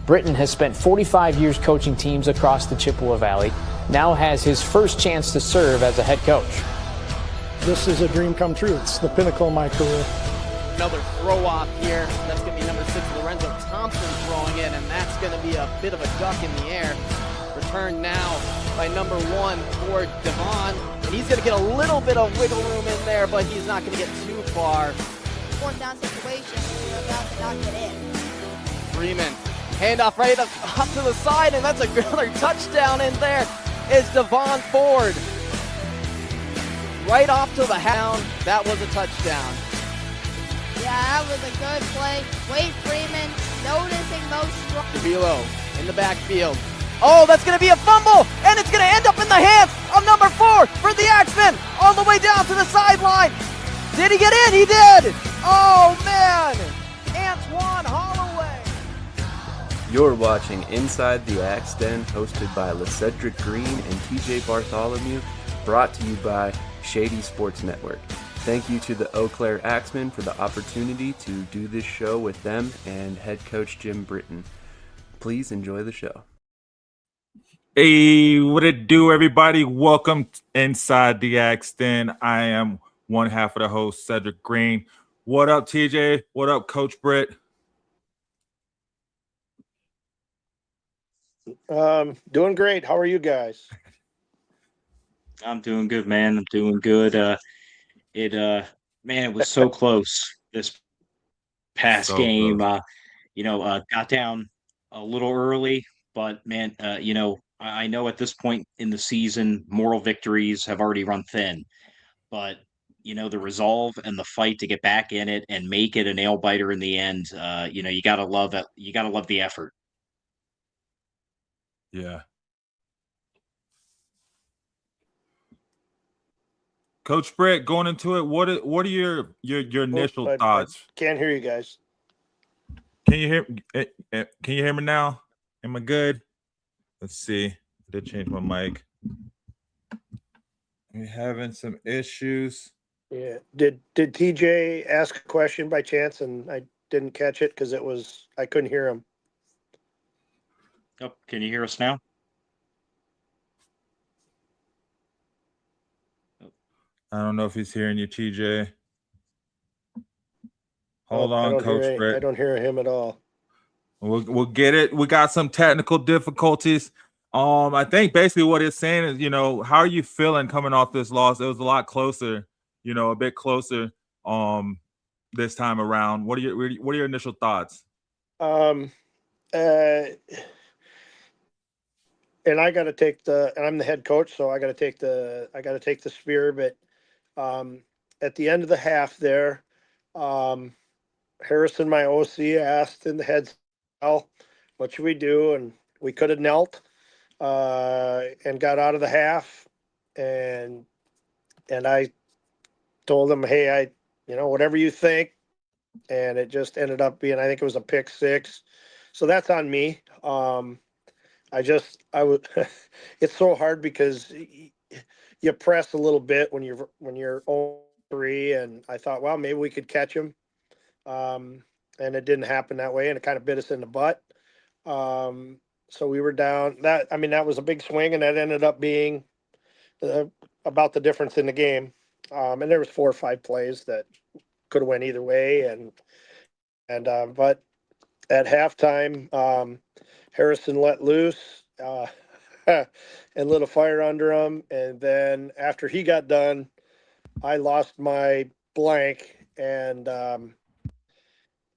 Britton has spent 45 years coaching teams across the Chippewa Valley, now has his first chance to serve as a head coach. This is a dream come true. It's the pinnacle of my career. Another throw off here. That's going to be number 6, Lorenzo Thompson throwing it, and that's going to be a bit of a duck in the air. Return now by number 1 for Devon, and he's going to get a little bit of wiggle room in there, but he's not going to get too far. One down situation, we're about to knock it in. Freeman, handoff right up to the side, and that's another touchdown in there. Is Devon Ford. Right off to the hound. That was a touchdown. Yeah, that was a good play. Wade Freeman noticing those strong. Davilo in the backfield. Oh, that's going to be a fumble, and it's going to end up in the hands of number 4 for the Axemen, all the way down to the sideline. Did he get in? He did. Oh, man. Antoine Holloway. You're watching Inside the Axe Den, hosted by LeCedric Green and TJ Bartholomew, brought to you by Shady Sports Network. Thank you to the Eau Caire Axe Men for the opportunity to do this show with them and head coach Jim Britton. Please enjoy the show. Hey, what it do, everybody? Welcome Inside the Axe Den. I am one half of the host, Cedric Green. What up, TJ? What up, Coach Britt? Doing great. How are you guys? I'm doing good, man. I'm doing good. Man, it was so close this past So game. close. Got down a little early, but man, I know at this point in the season, moral victories have already run thin. But the resolve and the fight to get back in it and make it a nail biter in the end. You gotta love it. You gotta love the effort. Yeah. Coach Britt, going into it, what are your initial thoughts? I can't hear you guys. Can you hear me now? Am I good? Let's see. I did change my mic. We're having some issues. Yeah. Did TJ ask a question by chance and I didn't catch it because I couldn't hear him. Oh, can you hear us now? I don't know if he's hearing you, TJ. Hold on, Coach Britt. I don't hear him at all. We'll get it. We got some technical difficulties. I think basically what it's saying is, how are you feeling coming off this loss? It was a lot closer, a bit closer this time around. What are your initial thoughts? And I got to take and I'm the head coach, so I got to take the spear. But at the end of the half there, Harrison, my OC, asked in the head cell, what should we do? And we could have knelt and got out of the half. And I told him, hey, whatever you think. And it just ended up being, I think it was a pick 6. So that's on me. It's so hard because you press a little bit when you're 0-3, and I thought, well, maybe we could catch him. And it didn't happen that way, and it kind of bit us in the butt. So we were down. That was a big swing, and that ended up being about the difference in the game. And there was 4 or 5 plays that could have went either way, but at halftime, Harrison let loose and lit a fire under him. And then after he got done, I lost my blank, and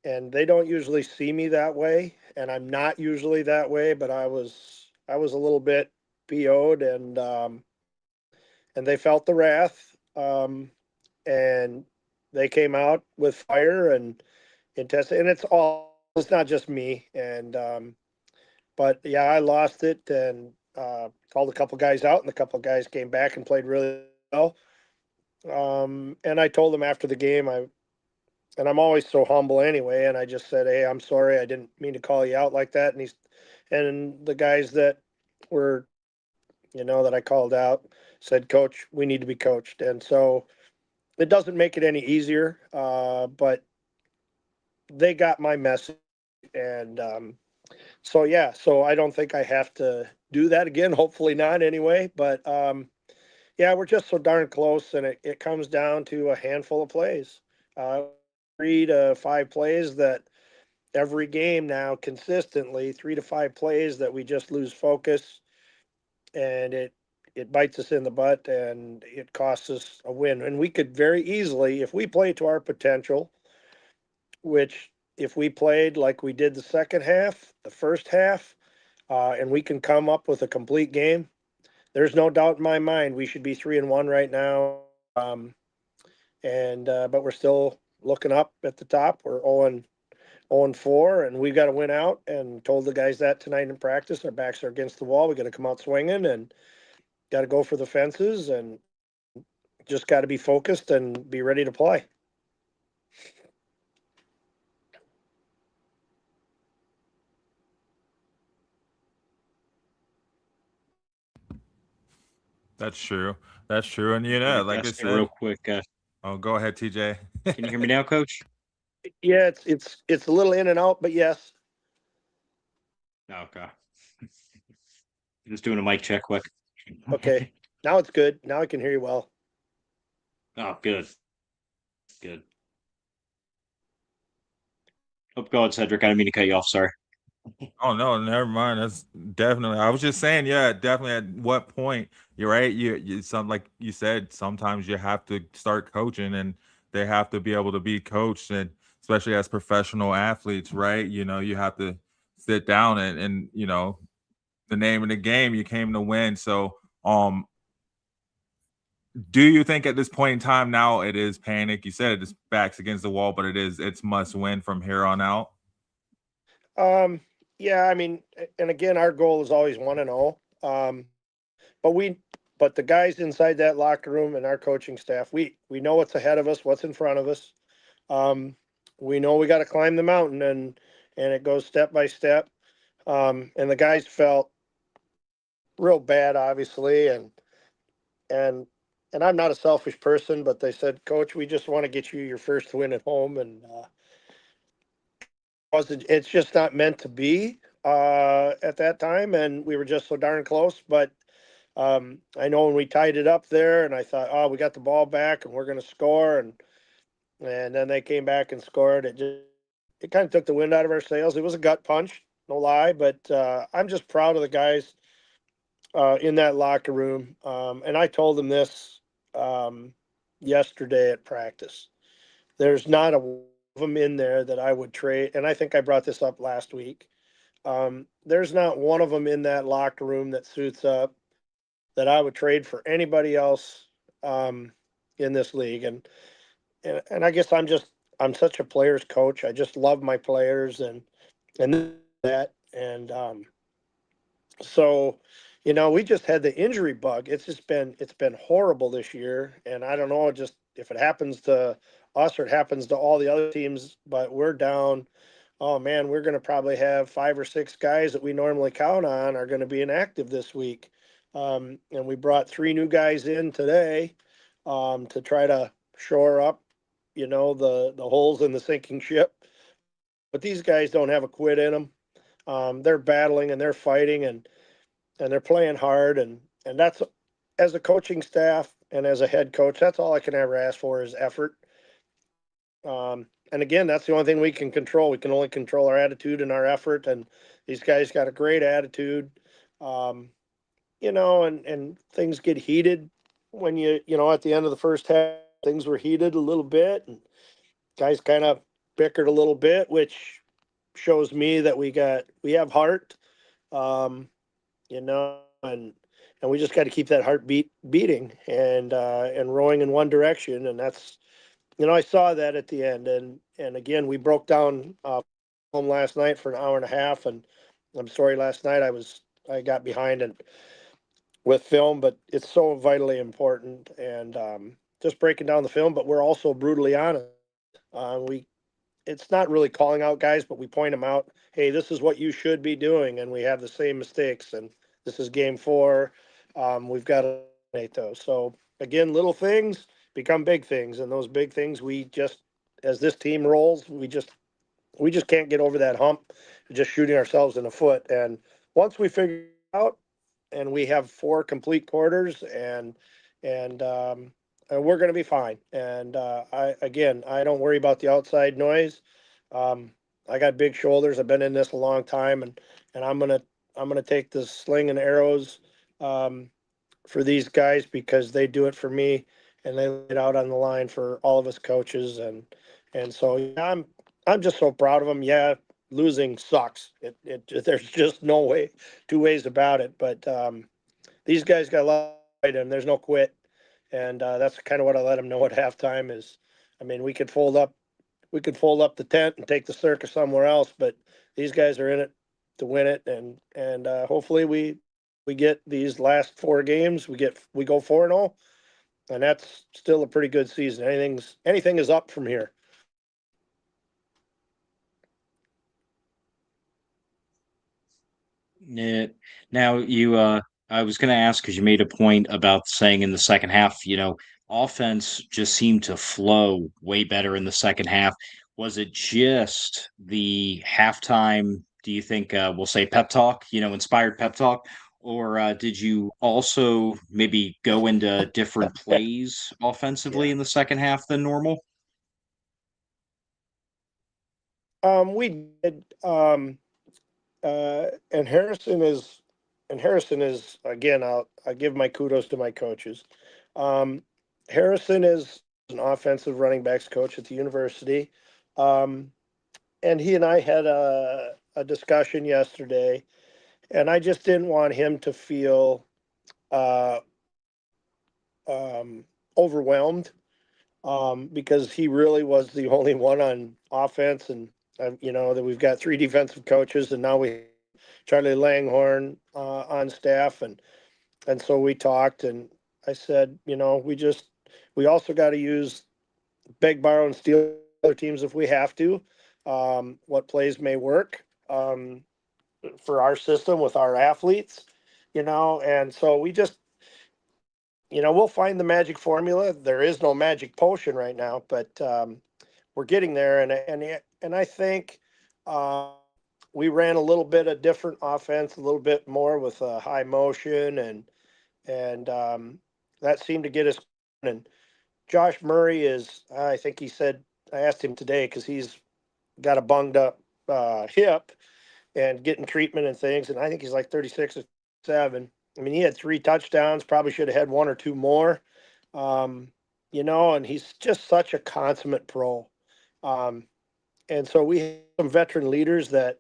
they don't usually see me that way, and I'm not usually that way, but I was a little bit PO'd, and they felt the wrath, and they came out with fire and tested, and it's not just me. And but yeah, I lost it and called a couple guys out, and a couple guys came back and played really well. And I told them after the game, and I'm always so humble anyway, and I just said, hey, I'm sorry, I didn't mean to call you out like that. And the guys that were, that I called out said, Coach, we need to be coached. And so it doesn't make it any easier, but they got my message, and So yeah, so I don't think I have to do that again. Hopefully not anyway, but yeah, we're just so darn close, and it comes down to a handful of plays, 3 to 5 plays that every game now consistently, 3 to 5 plays that we just lose focus, and it bites us in the butt, and it costs us a win. And we could very easily, if we play to our potential, which if we played like we did the second half, the first half, and we can come up with a complete game, there's no doubt in my mind we should be 3-1 right now. But we're still looking up at the top. We're 0-4, and we've got to win out. And told the guys that tonight in practice. Our backs are against the wall. We got to come out swinging and got to go for the fences, and just got to be focused and be ready to play. That's true. That's true. And like I Investment said, real quick. oh, go ahead, TJ. Can you hear me now, Coach? Yeah, it's a little in and out, but yes. Okay. Just doing a mic check quick. Okay. Now it's good. Now I can hear you well. Oh, good. Good. Oh, go ahead, Cedric. I didn't mean to cut you off. Sorry. Oh no, never mind. That's definitely. I was just saying, yeah, definitely. At what point you're right? You some like you said. Sometimes you have to start coaching, and they have to be able to be coached, and especially as professional athletes, right? You have to sit down and the name of the game. You came to win. So, do you think at this point in time now it is panic? You said it's backs against the wall, but it's must win from here on out. Yeah, I mean, and again, our goal is always 1-0. But the guys inside that locker room and our coaching staff, we know what's ahead of us, what's in front of us. We know we got to climb the mountain, and it goes step by step. And the guys felt real bad, obviously, and I'm not a selfish person, but they said, Coach, we just want to get you your first win at home, and it's just not meant to be at that time, and we were just so darn close. But I know when we tied it up there, and I thought, oh, we got the ball back, and we're going to score, and then they came back and scored. It kind of took the wind out of our sails. It was a gut punch, no lie, but I'm just proud of the guys in that locker room. And I told them this yesterday at practice. There's not a of them in there that I would trade, and I think I brought this up last week. There's not one of them in that locker room that suits up that I would trade for anybody else in this league. And I guess I'm such a player's coach. I just love my players and that. And so, we just had the injury bug. It's been horrible this year. And I don't know, just if it happens to us or it happens to all the other teams, but we're down. Oh man, we're going to probably have 5 or 6 guys that we normally count on are going to be inactive this week. And we brought 3 new guys in today to try to shore up, the holes in the sinking ship. But these guys don't have a quit in them. They're battling and they're fighting and they're playing hard. And that's, as a coaching staff and as a head coach, that's all I can ever ask for is effort. And again, that's the only thing we can control. We can only control our attitude and our effort. And these guys got a great attitude, and things get heated when at the end of the first half, things were heated a little bit and guys kind of bickered a little bit, which shows me that we have heart, and we just got to keep that heart beating and rowing in one direction. And that's, I saw that at the end, and again, we broke down home last night for an hour and a half, and I'm sorry, last night I got behind and with film, but it's so vitally important, and just breaking down the film, but we're also brutally honest. It's not really calling out guys, but we point them out. Hey, this is what you should be doing, and we have the same mistakes, and this is game 4. We've got to eliminate those. So again, little things become big things, and those big things, we just, as this team rolls, we just can't get over that hump, just shooting ourselves in the foot. And once we figure it out, and we have 4 complete quarters, and we're going to be fine. And I don't worry about the outside noise. I got big shoulders. I've been in this a long time, and I'm gonna take the sling and arrows for these guys because they do it for me, and they lay it out on the line for all of us coaches. And so yeah, I'm just so proud of them. Yeah, losing sucks. There's just no way, 2 ways about it. But these guys got a lot of fight in them. There's no quit, and that's kind of what I let them know at halftime. Is, I mean, we could fold up the tent and take the circus somewhere else, but these guys are in it to win it, and hopefully we get these last 4 games. We go 4-0, and that's still a pretty good season. Anything is up from here. Yeah. Now I was going to ask because you made a point about saying in the second half, offense just seemed to flow way better in the second half. Was it just the halftime? Do you think we'll say pep talk, inspired pep talk, or did you also maybe go into different plays offensively Yeah. in the second half than normal? We did. And Harrison is again. I give my kudos to my coaches. Um, Harrison is an offensive running backs coach at the university, and he and I had a discussion yesterday, and I just didn't want him to feel uh, overwhelmed because he really was the only one on offense, and that we've got 3 defensive coaches, and now we Charlie Langhorn on staff, and so we talked, and I said, we also got to use beg, borrow, and steal other teams if we have to. What plays may work for our system with our athletes, and so we just, we'll find the magic formula. There is no magic potion right now, but we're getting there, and I think. We ran a little bit of different offense, a little bit more with high motion, and that seemed to get us. And Josh Murray is, I think he said, I asked him today because he's got a bunged up hip and getting treatment and things, and I think he's like 36 or 7. I mean, he had 3 touchdowns, probably should have had 1 or 2 more, and he's just such a consummate pro. And so we have some veteran leaders that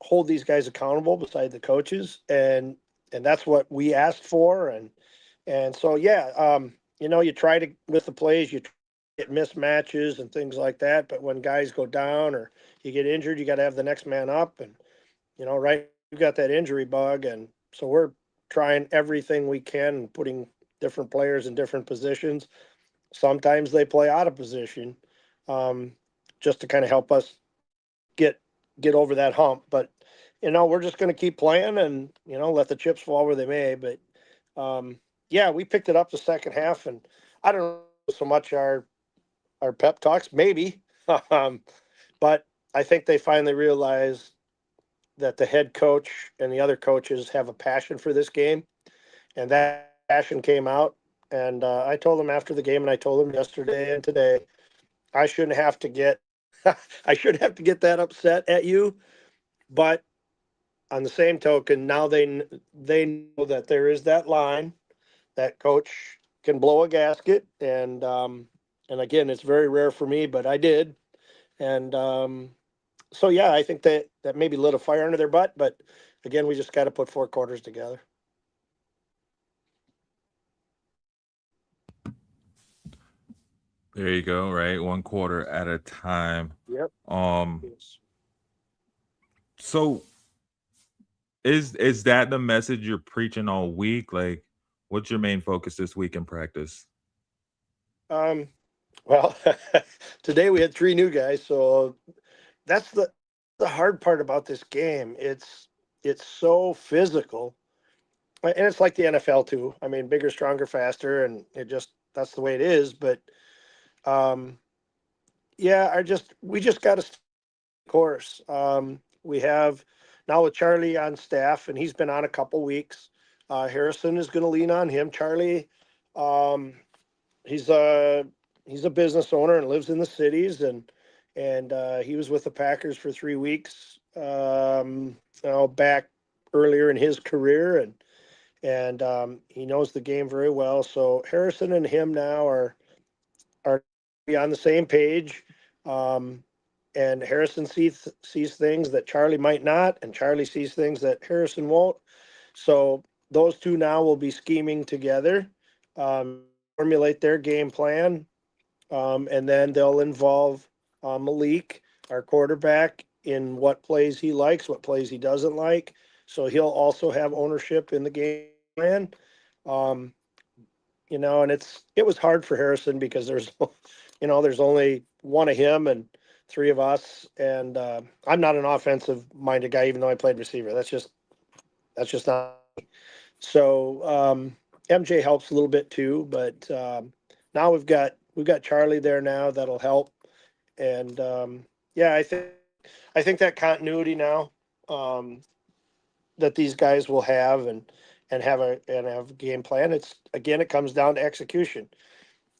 hold these guys accountable beside the coaches, and that's what we asked for, and so yeah, you try to, with the plays, you get mismatches and things like that, but when guys go down or you get injured, you got to have the next man up, and right, you've got that injury bug, and so we're trying everything we can and putting different players in different positions. Sometimes they play out of position, just to kind of help us get over that hump. But we're just going to keep playing and let the chips fall where they may. But yeah, we picked it up the second half, and I don't know so much our pep talks, maybe, but I think they finally realized that the head coach and the other coaches have a passion for this game, and that passion came out. And I told them after the game, and I told them yesterday and today, I shouldn't have to get that upset at you, but on the same token, now they know that there is that line that coach can blow a gasket, and again, it's very rare for me, but I did, and so yeah, I think that maybe lit a fire under their butt, but again, we just got to put 4 quarters together. There you go, right? 1 quarter at a time. Yep. So is that the message you're preaching all week? Like, what's your main focus this week in practice? Well, today we had 3 new guys, so that's the hard part about this game. It's so physical, and it's like the NFL too. I mean, bigger, stronger, faster, and that's the way it is. But yeah, we just got to course. We have now with Charlie on staff, and he's been on a couple weeks. Harrison is going to lean on him. Charlie, he's a business owner and lives in the cities, and he was with the Packers for 3 weeks. Back earlier in his career, and he knows the game very well. So Harrison and him now are on the same page. And Harrison sees things that Charlie might not, and Charlie sees things that Harrison won't. So those two now will be scheming together, formulate their game plan, and then they'll involve Malik, our quarterback, in what plays he likes, what plays he doesn't like. So he'll also have ownership in the game plan. And it was hard for Harrison because there's only one of him and 3 of us, and I'm not an offensive minded guy, even though I played receiver. That's just not me. So MJ helps a little bit too, but now we've got Charlie there now that'll help, and I think that continuity now that these guys will have and have a game plan. It comes down to execution.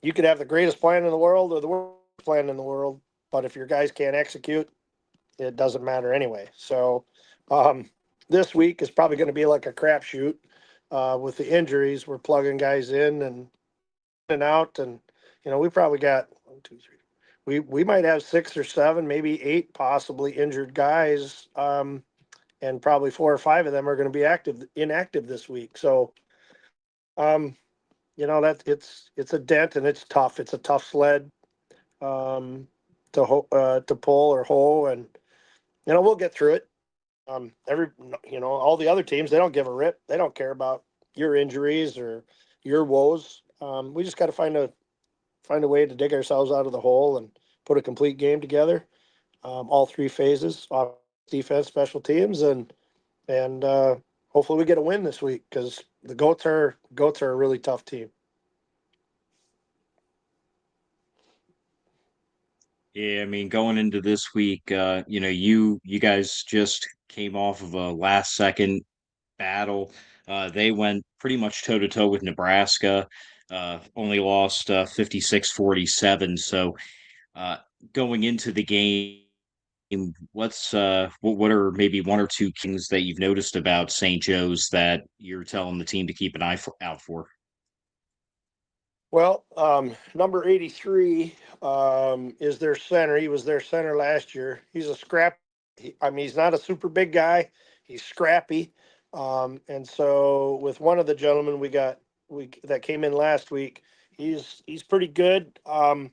You could have the greatest plan in the world or the worst plan in the world, but if your guys can't execute, it doesn't matter anyway. So this week is probably going to be like a crapshoot with the injuries. We're plugging guys in and out, and we probably got 1, 2, 3. We might have 6 or 7, maybe 8 possibly injured guys, and probably 4 or 5 of them are going to be inactive this week. So that it's a dent, and it's tough. It's a tough sled to pull or hoe, and we'll get through it. All the other teams, they don't give a rip. They don't care about your injuries or your woes. We just got to find a way to dig ourselves out of the hole and put a complete game together. All 3 phases: offense, defense, special teams, and hopefully we get a win this week, because the Goats are a really tough team. Yeah, I mean, going into this week, you guys just came off of a last second battle. They went pretty much toe to toe with Nebraska, only lost 56-47. So going into the game, what are maybe 1 or 2 things that you've noticed about St. Joe's that you're telling the team to keep an eye out for? Well, number 83 is their center. He was their center last year. He's a scrap. He's not a super big guy. He's scrappy. And so with one of the gentlemen that came in last week, he's pretty good. And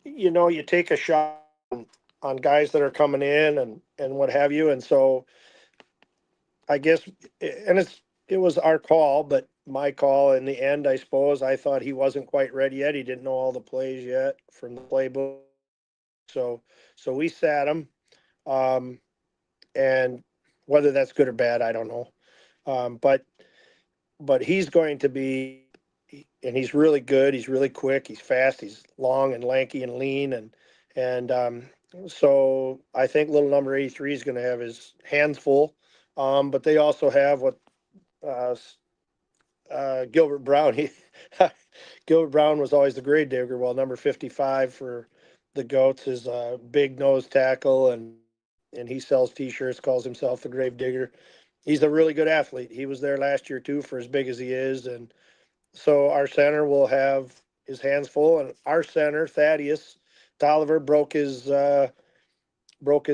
you take a shot on guys that are coming in and what have you. And so I guess, and it was our call, but my call in the end, I suppose. I thought he wasn't quite ready yet. He didn't know all the plays yet from the playbook. So we sat him. And whether that's good or bad, I don't know. But he's going to be, and he's really good. He's really quick. He's fast. He's long and lanky and lean. And so I think little number 83 is going to have his hands full. But they also have what Gilbert Brown. Gilbert Brown was always the grave digger. Well, number 55 for the Goats is a big nose tackle, and he sells T-shirts, calls himself the grave digger. He's a really good athlete. He was there last year too, for as big as he is. And so our center will have his hands full, and our center, Thaddeus Tolliver, broke his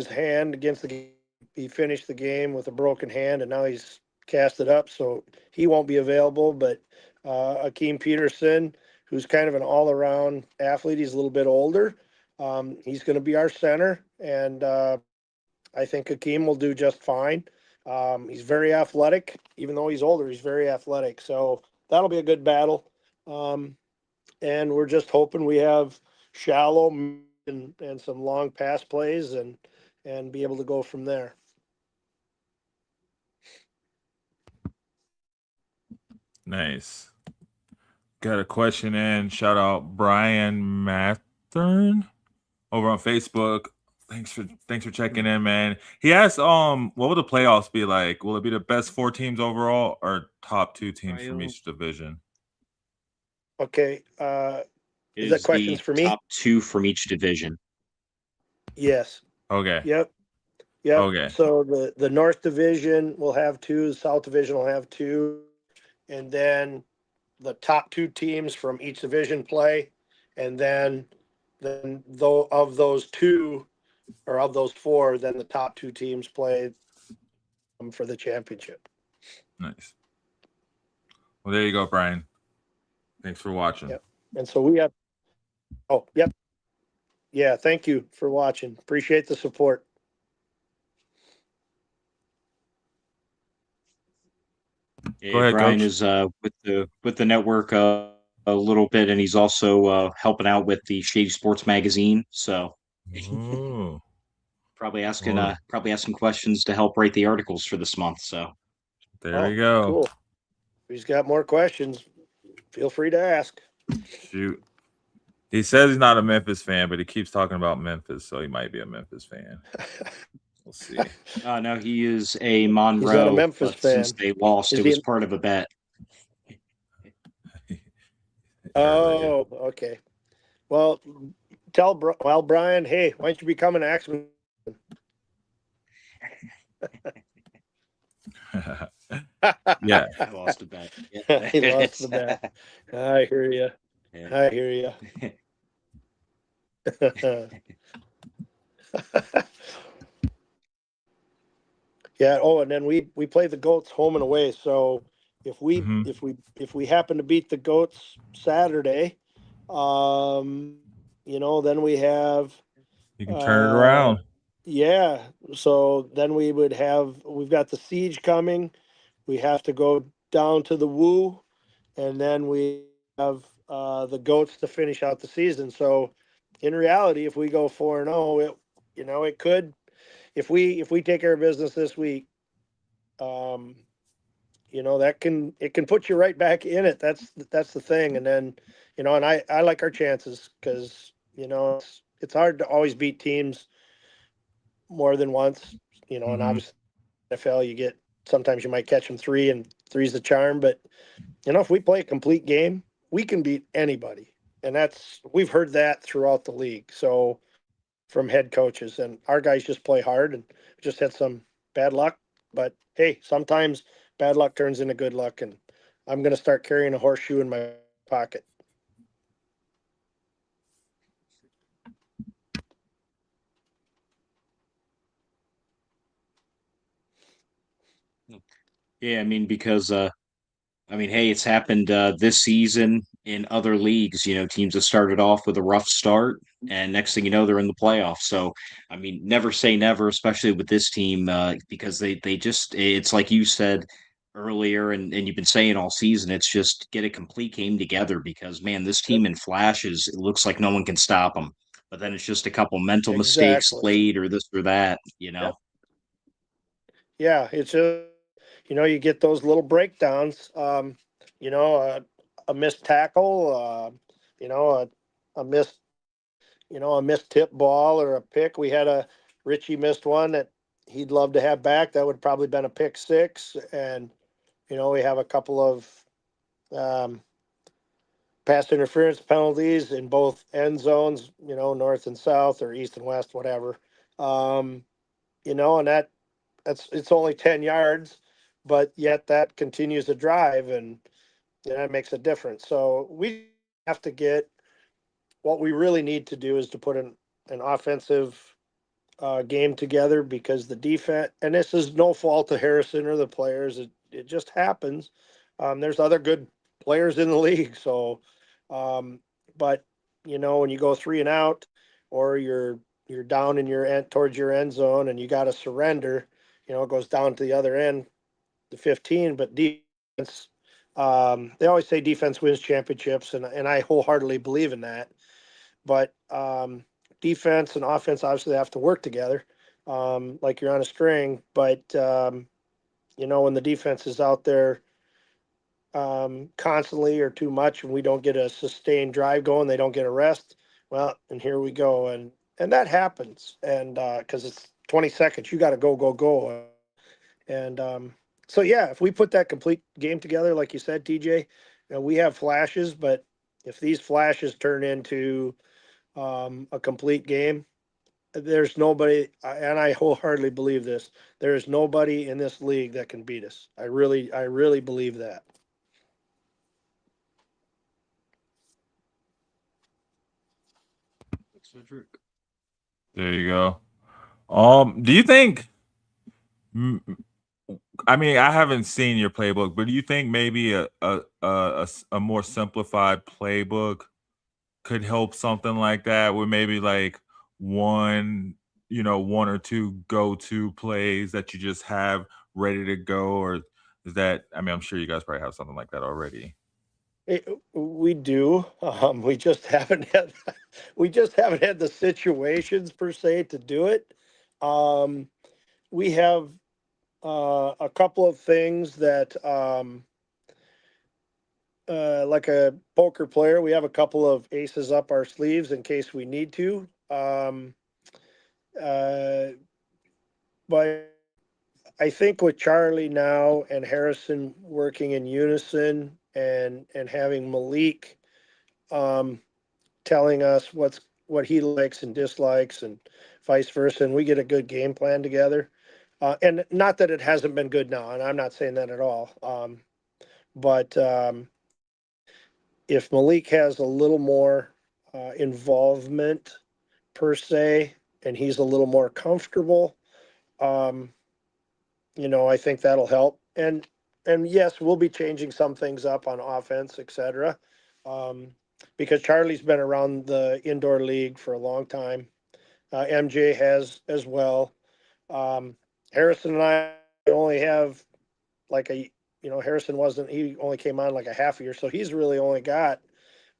hand against the game. He finished the game with a broken hand, and now he's cast it up, so he won't be available. But Akeem Peterson, who's kind of an all-around athlete, he's a little bit older. He's going to be our center, and I think Akeem will do just fine. He's very athletic. Even though he's older, he's very athletic. So that'll be a good battle. And we're just hoping we have shallow and some long pass plays and be able to go from there. Nice. Got a question in. Shout out Brian Mathern over on Facebook. Thanks for checking in, man. He asked, what will the playoffs be like? Will it be the best 4 teams overall or top 2 teams from each division? Okay. It Is that is questions the for me? top 2 from each division. Yes. Okay. Yep. Okay. So the North Division will have 2, the South Division will have 2, and then the top 2 teams from each division play, and then though of those 2 or of those 4, then the top 2 teams play for the championship. Nice. Well, there you go, Brian. Thanks for watching. Yep. And so we have. Oh, yep. Yeah. Thank you for watching. Appreciate the support. Go ahead, Brian Coach. is with the network a little bit, and he's also helping out with the Shady Sports magazine. So Ooh. probably asking Ooh. questions to help write the articles for this month. So There we go. Cool. If he's got more questions, feel free to ask. Shoot. He says he's not a Memphis fan, but he keeps talking about Memphis, so he might be a Memphis fan. We'll see. no, he is a Monroe. He's not a Memphis but fan. Since they lost, Is it he was an- part of a bet. Oh, okay. Well, Brian, hey, why don't you become an Axe Men? Yeah. I lost a bet. He lost the bet. I hear you. Yeah. I hear you. Yeah. Oh, and then we play the Goats home and away. So if we Mhm. if we happen to beat the Goats Saturday, then we have. You can turn it around. Yeah. So then we've got the Siege coming. We have to go down to the Woo, and then we have the Goats to finish out the season. So in reality, if we go 4-0, it could, if we take care of business this week, it can put you right back in it. That's the thing. And then, and I like our chances because, it's hard to always beat teams more than once, and Mhm. obviously NFL, sometimes you might catch them 3 and 3's the charm, but if we play a complete game, we can beat anybody. And we've heard that throughout the league. So from head coaches, and our guys just play hard and just had some bad luck, but hey, sometimes bad luck turns into good luck, and I'm going to start carrying a horseshoe in my pocket. Yeah, I mean, because hey, it's happened this season in other leagues. Teams have started off with a rough start, and next thing you know, they're in the playoffs. So, I mean, never say never, especially with this team, because they just, it's like you said earlier, and you've been saying all season, it's just get a complete game together because, man, this team in flashes, it looks like no one can stop them. But then it's just a couple mental mistakes Exactly. late or this or that. Yep. Yeah, it's just, you get those little breakdowns. A missed tackle, a missed, a missed tip ball or a pick. We had Richie missed one that he'd love to have back. That would probably been a pick 6. And, we have a couple of pass interference penalties in both end zones, north and south or east and west, whatever. And it's only 10 yards, but yet that continues to drive, and that makes a difference. So we have to what we really need to do is to put an offensive game together, because the defense, and this is no fault of Harrison or the players, it just happens. There's other good players in the league. So, but when you go 3 and out, or you're down in your end towards your end zone and you got to surrender, it goes down to the other end, the 15. But defense, they always say defense wins championships, and I wholeheartedly believe in that. But defense and offense obviously have to work together, like you're on a string. But when the defense is out there constantly or too much, and we don't get a sustained drive going, they don't get a rest. Well, and here we go. And that happens. And because it's 20 seconds, you got to go. And so, yeah, if we put that complete game together, like you said, TJ, we have flashes, but if these flashes turn into a complete game, there's nobody, and I wholeheartedly believe this. There is nobody in this league that can beat us. I really believe that. There you go. Do you think? mm, I mean, I haven't seen your playbook, but do you think maybe a more simplified playbook could help something like that, where maybe like one, one or two go-to plays that you just have ready to go, or is that? I mean, I'm sure you guys probably have something like that already. We do. We just haven't had the situations per se to do it. Um, we have a couple of things that, like a poker player, we have a couple of aces up our sleeves in case we need to. Uh, but I think with Charlie now and Harrison working in unison, and having Malik telling us what he likes and dislikes, and vice versa, and we get a good game plan together. And not that it hasn't been good now, and I'm not saying that at all. But if Malik has a little more involvement per se, and he's a little more comfortable, um, I think that'll help. And yes, we'll be changing some things up on offense, etc. Um, because Charlie's been around the indoor league for a long time. MJ has as well. Um, Harrison and I only have like Harrison he only came on like a half a year, so he's really only got,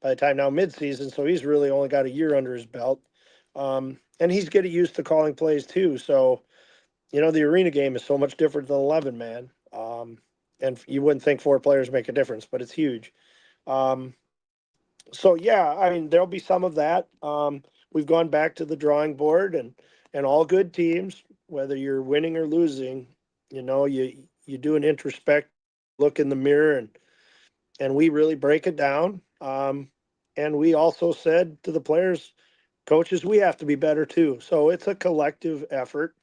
by the time now midseason, so he's really only got a year under his belt. And he's getting used to calling plays too. So, the arena game is so much different than 11 man. And you wouldn't think 4 players make a difference, but it's huge. Um, so yeah, I mean, there'll be some of that. We've gone back to the drawing board, and all good teams, whether you're winning or losing, you do an introspect, look in the mirror, and we really break it down. And we also said to the players, coaches, we have to be better too. So it's a collective effort.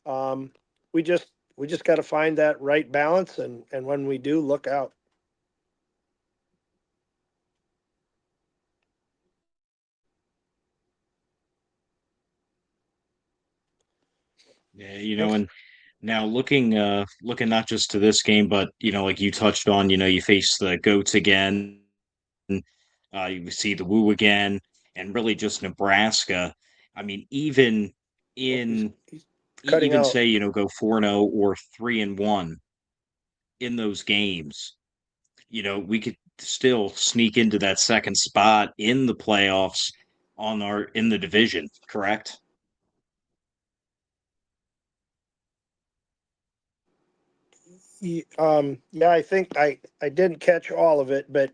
Um, we just got to find that right balance, and when we do, look out. Yeah, and now looking not just to this game, but like you touched on, you face the goats again, you see the Woo again, and really just Nebraska. I mean, even Oh, in he's cutting out. say, go 4-0 or 3-1 in those games, we could still sneak into that second spot in the playoffs in the division, correct? Yeah, I think I didn't catch all of it, but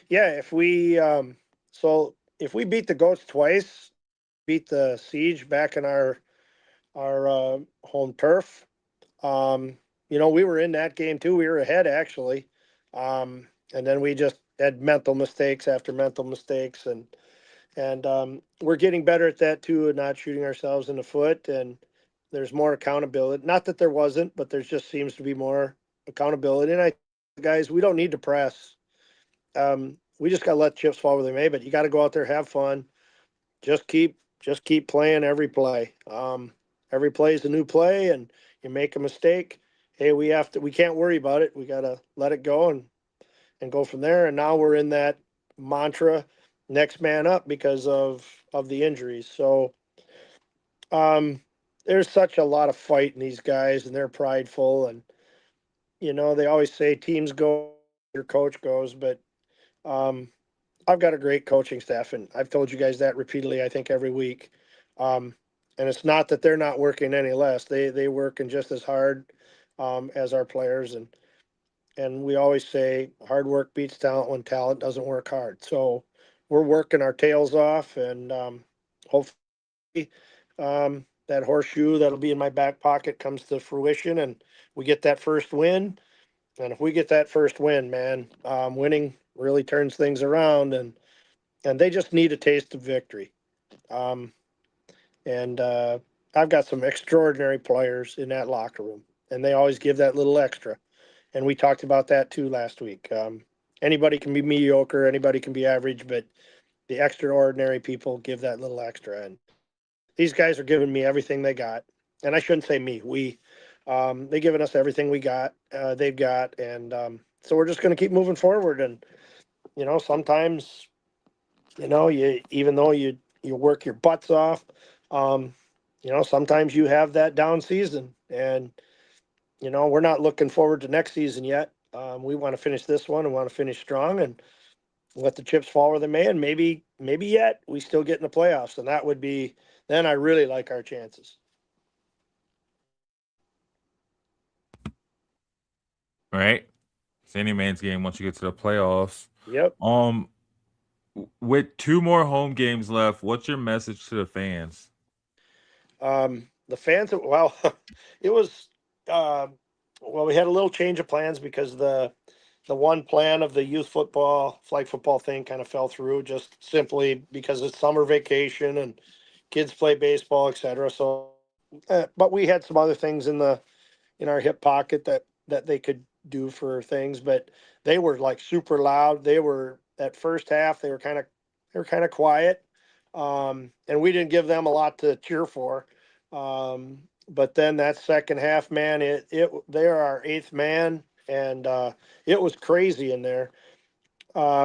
yeah, if we beat the goats twice, beat the siege back in our home turf. We were in that game too. We were ahead actually. And then we just had mental mistakes after mental mistakes, and we're getting better at that too, and not shooting ourselves in the foot. And there's more accountability. Not that there wasn't, but there just seems to be more accountability. And guys, we don't need to press. We just got to let chips fall where they may. But you got to go out there, have fun, just keep playing every play. Every play is a new play, and you make a mistake. Hey, we can't worry about it. We got to let it go and go from there. And now we're in that mantra, next man up, because of the injuries. So there's such a lot of fight in these guys, and they're prideful, and they always say teams go, your coach goes, but um, I've got a great coaching staff, and I've told you guys that repeatedly, I think every week. Um, and it's not that they're not working any less. They working just as hard as our players, and we always say hard work beats talent when talent doesn't work hard. So we're working our tails off, and hopefully that horseshoe that'll be in my back pocket comes to fruition and we get that first win. And if we get that first win, man, winning really turns things around, and they just need a taste of victory. Um, and I've got some extraordinary players in that locker room, and they always give that little extra. And we talked about that too last week. Anybody can be mediocre, anybody can be average, but the extraordinary people give that little extra. And these guys are giving me everything they got. And I shouldn't say me, we. They've given us everything they've got. And so we're just going to keep moving forward. And, sometimes, even though you work your butts off, sometimes you have that down season. And, we're not looking forward to next season yet. We want to finish this one and want to finish strong and let the chips fall where they may. And maybe yet we still get in the playoffs. And that would be, then I really like our chances. Right? It's any man's game once you get to the playoffs. Yep. With 2 more home games left, what's your message to the fans? The fans, well, it was, we had a little change of plans because the one plan of the youth football, flag football thing kind of fell through just simply because it's summer vacation and kids play baseball, etc. So, but we had some other things in our hip pocket that they could do for things, but they were like super loud. They were at first half, they were kind of quiet. And we didn't give them a lot to cheer for. But then that second half, man, they're our 8th man, and it was crazy in there.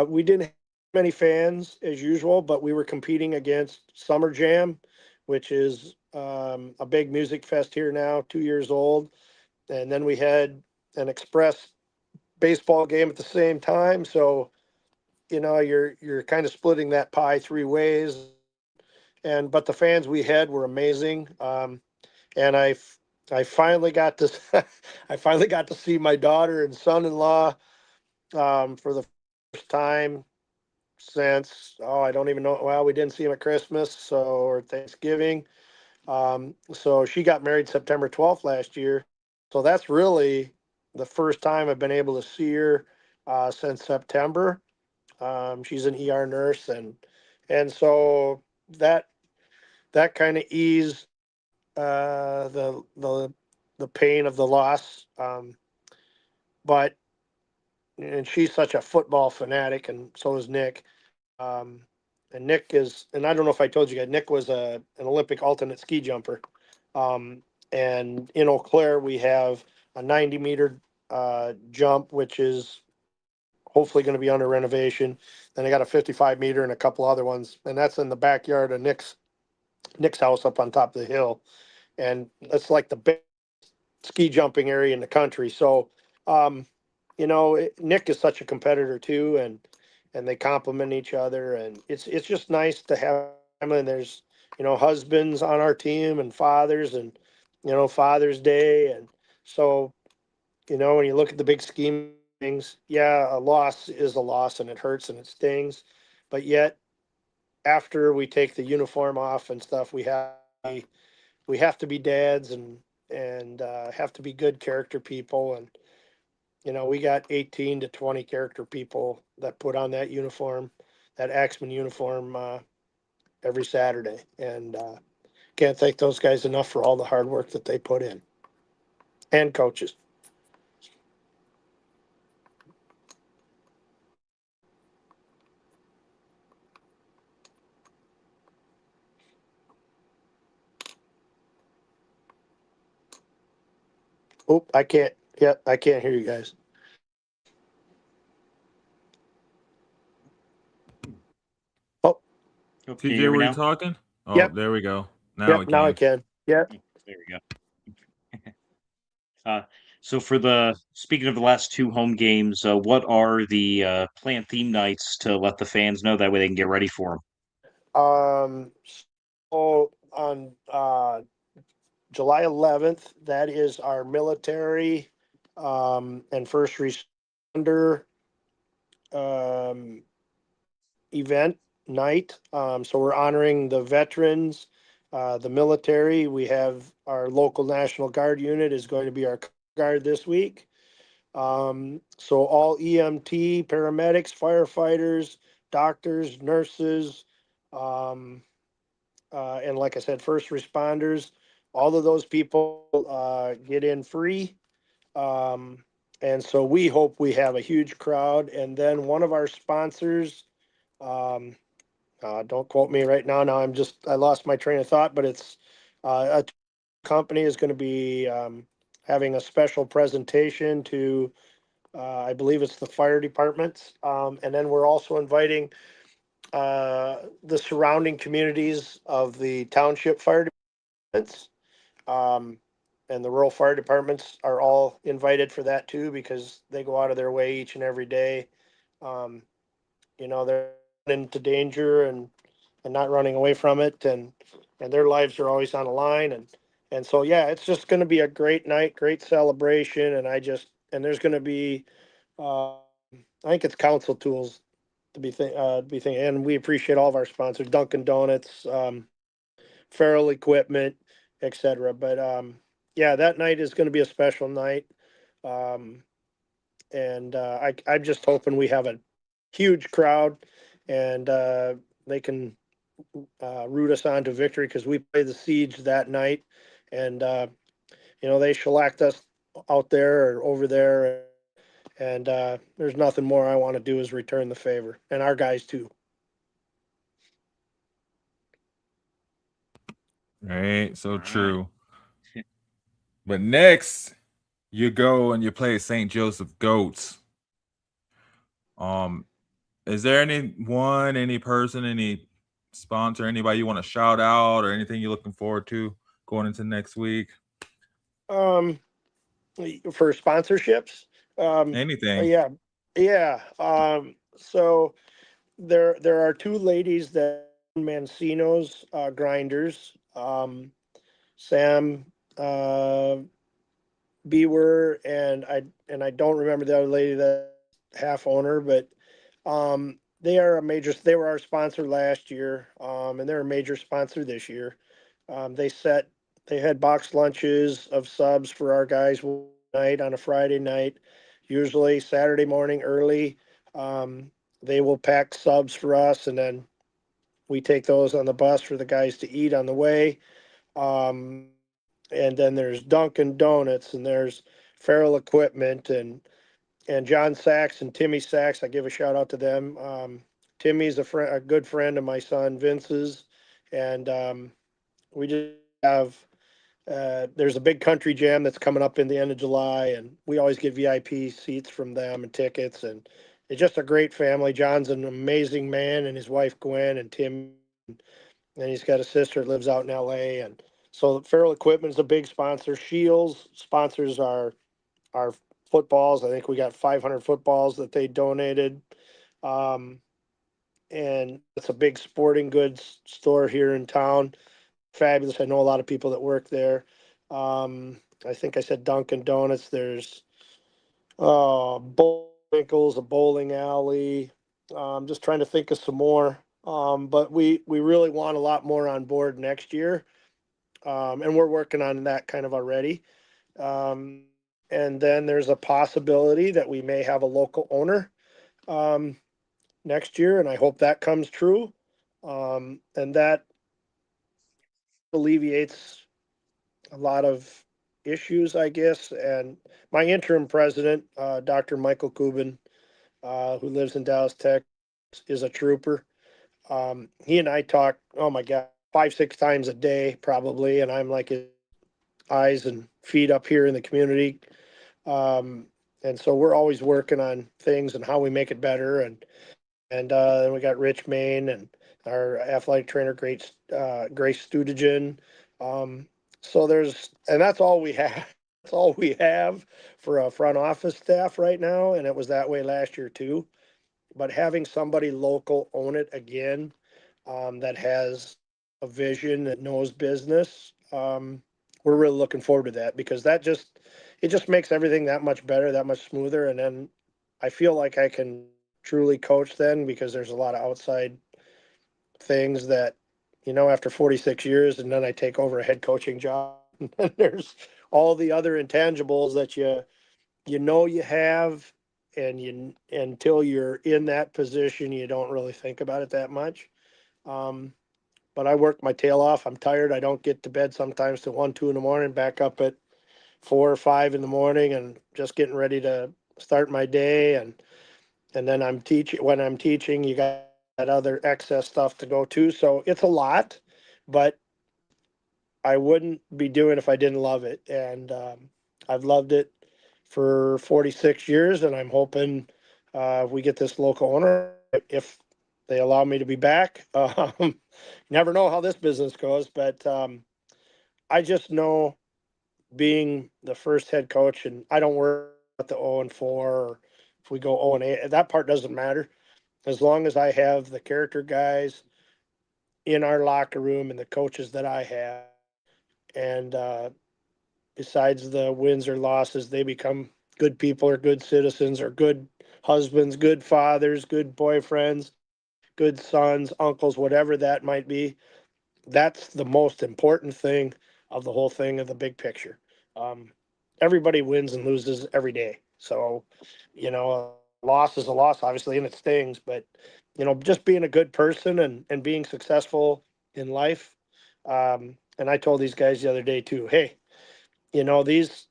We didn't have many fans as usual, but we were competing against Summer Jam, which is a big music fest here now, 2 years old. And then we had an express baseball game at the same time. So, you're kind of splitting that pie 3 ways. But the fans we had were amazing. And I finally got to I finally got to see my daughter and son-in-law for the first time since I don't even know. Well, we didn't see him at Christmas or Thanksgiving. So she got married September 12th last year. So that's really the first time I've been able to see her since September. She's an ER nurse, and so that kind of eased the pain of the loss. But and she's such a football fanatic, and so is Nick. And Nick is, and I don't know if I told you guys, Nick was an Olympic alternate ski jumper. And in Eau Claire, we have a 90-meter jump, which is hopefully going to be under renovation. Then I got a 55-meter and a couple other ones, and that's in the backyard of Nick's house up on top of the hill. And that's like the best ski jumping area in the country. So, Nick is such a competitor too, and they complement each other, and it's just nice to have family. And there's husbands on our team and fathers, and Father's Day, and so when you look at the big scheme of things, yeah, a loss is a loss, and it hurts and it stings, but yet after we take the uniform off and stuff, we have to be dads and have to be good character people. And we got 18 to 20 character people that put on that uniform, that Axe Men uniform, every Saturday. And can't thank those guys enough for all the hard work that they put in, and coaches. Oh, I can't hear you guys. Oh, Can you TJ, hear me were you now? talking? Oh, Yep. there we go. Now yep, we now I can. can. Yeah. There we go. So speaking of the last 2 home games, what are the planned theme nights to let the fans know, that way they can get ready for them? So on July 11th, that is our military and first responder event night. So we're honoring the veterans the military. We have our local National Guard unit is going to be our guard this week. So all EMT, paramedics, firefighters, doctors, nurses, and like I said, first responders, all of those people get in free. And so we hope we have a huge crowd. And then one of our sponsors, um, don't quote me right now. Now I lost my train of thought, but it's a company is going to be having a special presentation to, I believe it's the fire departments. And then we're also inviting the surrounding communities of the township fire departments. And the rural fire departments are all invited for that too, because they go out of their way each and every day. Um, they're into danger and not running away from it, and their lives are always on the line. And so, yeah, it's just going to be a great night, great celebration. And there's going to be, I think it's council tools to be thinking, and we appreciate all of our sponsors, Dunkin' Donuts, Farrell Equipment, etc. But yeah, that night is going to be a special night. And I'm just hoping we have a huge crowd, and they can root us on to victory, because we play the Siege that night, and they shellacked us out there or over there, and there's nothing more I want to do is return the favor, and our guys too. Right, so All right. true. But next, you go and you play St. Joseph Goats. Is there any person, any sponsor, anybody you want to shout out, or anything you're looking forward to going into next week? For sponsorships, Anything. yeah. So there are two ladies that Mancino's grinders. Sam Bewer and I don't remember the other lady, that half owner, but they were our sponsor last year, and they're a major sponsor this year. They had box lunches of subs for our guys one night on a Friday night, usually Saturday morning early. They will pack subs for us, and then we take those on the bus for the guys to eat on the way. And then there's Dunkin' Donuts, and there's Farrell Equipment, and John Sachs and Timmy Sachs. I give a shout out to them. Timmy's a good friend of my son Vince's, and we just have. There's a big country jam that's coming up in the end of July, and we always get VIP seats from them and tickets, and it's just a great family. John's an amazing man, and his wife Gwen and Tim, and he's got a sister that lives out in LA, and so Farrell Equipment is a big sponsor. Shields sponsors our footballs. I think we got 500 footballs that they donated. And it's a big sporting goods store here in town. Fabulous. I know a lot of people that work there. I think I said Dunkin' Donuts. There's Bullwinkle's, a bowling alley. Just trying to think of some more. But we really want a lot more on board next year. And we're working on that kind of already. And then there's a possibility that we may have a local owner next year, and I hope that comes true. And that alleviates a lot of issues, I guess. And my interim president, Dr. Michael Kubin, who lives in Dallas, Texas, is a trooper. He and I talk, oh my God, 5-6 times a day probably, and I'm like his eyes and feet up here in the community. And so we're always working on things and how we make it better. And then we got Rich Main and our athletic trainer, Grace Studigen. So that's all we have. That's all we have for a front office staff right now. And it was that way last year too. But having somebody local own it again, that has a vision, that knows business, we're really looking forward to that, because it just makes everything that much better, that much smoother. And then I feel like I can truly coach then, because there's a lot of outside things that, after 46 years, and then I take over a head coaching job. And there's all the other intangibles that you have, and until you're in that position, you don't really think about it that much. But I work my tail off. I'm tired. I don't get to bed sometimes till 1, 2 in the morning, back up at 4 or 5 in the morning, and just getting ready to start my day. And then when I'm teaching, you got that other excess stuff to go to. So it's a lot, but I wouldn't be doing it if I didn't love it. And I've loved it for 46 years, and I'm hoping we get this local owner, if they allow me to be back. Never know how this business goes, but I just know, being the first head coach, and I don't worry about the 0-4, or if we go 0-8, that part doesn't matter. As long as I have the character guys in our locker room and the coaches that I have, and besides the wins or losses, they become good people or good citizens or good husbands, good fathers, good boyfriends, good sons, uncles, whatever that might be. That's the most important thing of the whole thing, of the big picture. Everybody wins and loses every day. So, a loss is a loss, obviously, and it stings, but, just being a good person and being successful in life. And I told these guys the other day too, hey, these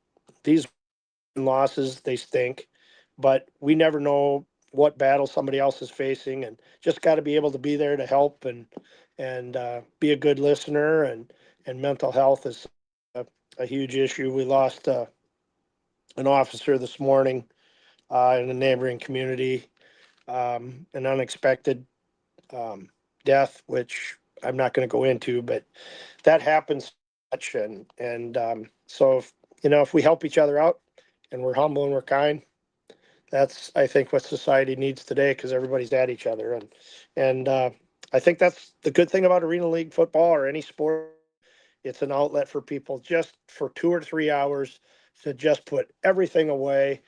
losses, they stink, but we never know what battle somebody else is facing, and just got to be able to be there to help and be a good listener. And mental health is a huge issue. We lost an officer this morning in a neighboring community, an unexpected death, which I'm not going to go into, but that happens much. And so if we help each other out and we're humble and we're kind, that's, I think, what society needs today, because everybody's at each other. And I think that's the good thing about Arena League football or any sport. It's an outlet for people just for 2 or 3 hours to just put everything away,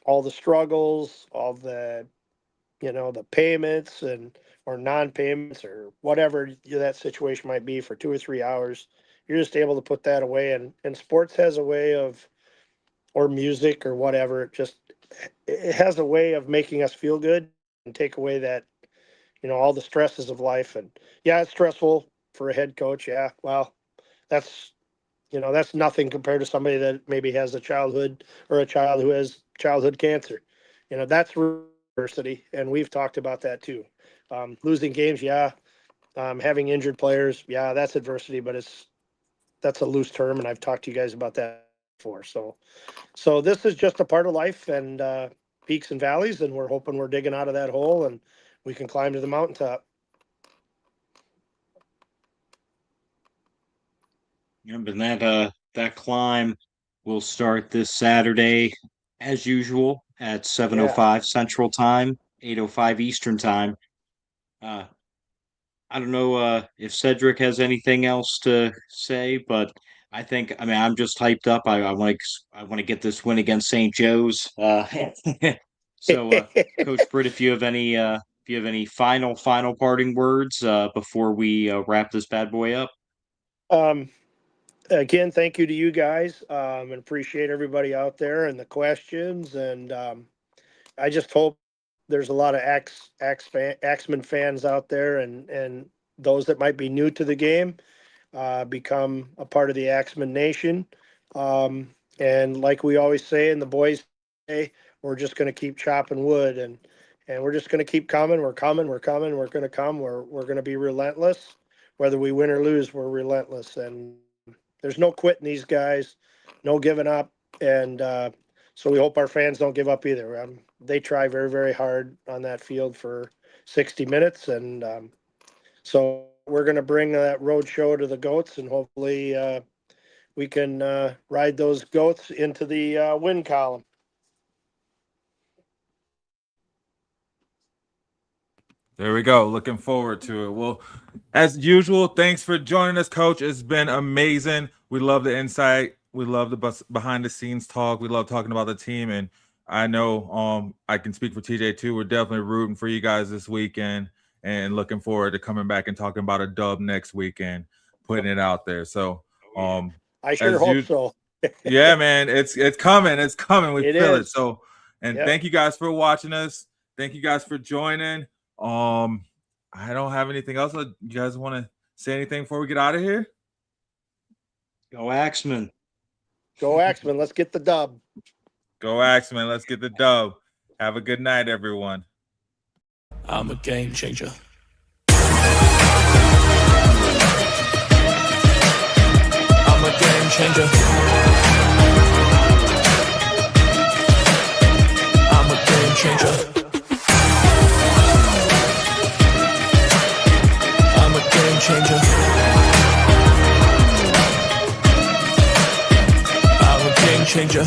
all the struggles, all the, the payments or non-payments or whatever that situation might be, for 2 or 3 hours. You're just able to put that away. And sports has a way of, or music or whatever, it has a way of making us feel good and take away that, all the stresses of life. And yeah, it's stressful for a head coach. Yeah. Well, that's nothing compared to somebody that maybe has a childhood, or a child who has childhood cancer. That's adversity. And we've talked about that too. Losing games. Yeah. Having injured players. Yeah, that's adversity, but that's a loose term. And I've talked to you guys about that before. So this is just a part of life, and peaks and valleys, and we're hoping we're digging out of that hole and we can climb to the mountaintop. And that climb will start this Saturday, as usual, at 7:05 Central Time, 8:05 Eastern Time. I don't know if Cedric has anything else to say, but I'm just hyped up. I want to get this win against St. Joe's. So, Coach Britt, if you have any final parting words before we wrap this bad boy up. Again, thank you to you guys, and appreciate everybody out there and the questions. And I just hope there's a lot of Axe Men fans out there, and those that might be new to the game become a part of the Axe Men Nation. And like we always say, and the boys say, we're just going to keep chopping wood, and we're just going to keep coming. We're coming. We're coming. We're going to come. We're going to be relentless. Whether we win or lose, we're relentless. And there's no quitting these guys, no giving up. And so we hope our fans don't give up either. They try very, very hard on that field for 60 minutes. And so we're going to bring that road show to the goats, and hopefully we can ride those goats into the win column. There we go. Looking forward to it. Well, as usual, thanks for joining us, Coach. It's been amazing. We love the insight. We love the behind the scenes talk. We love talking about the team. And I know I can speak for TJ too. We're definitely rooting for you guys this weekend. and looking forward to coming back and talking about a dub next week and putting it out there. So I sure hope so. Yeah, man, it's coming. It's coming. We feel it. So, and thank you guys for watching us. Thank you guys for joining. I don't have anything else. You guys want to say anything before we get out of here? Go Axe Men. Go Axe Men. Let's get the dub. Go Axe Men. Let's get the dub. Have a good night, everyone. I'm a game changer. I'm a game changer. I'm a game changer. I'm a game changer. I'm a game changer.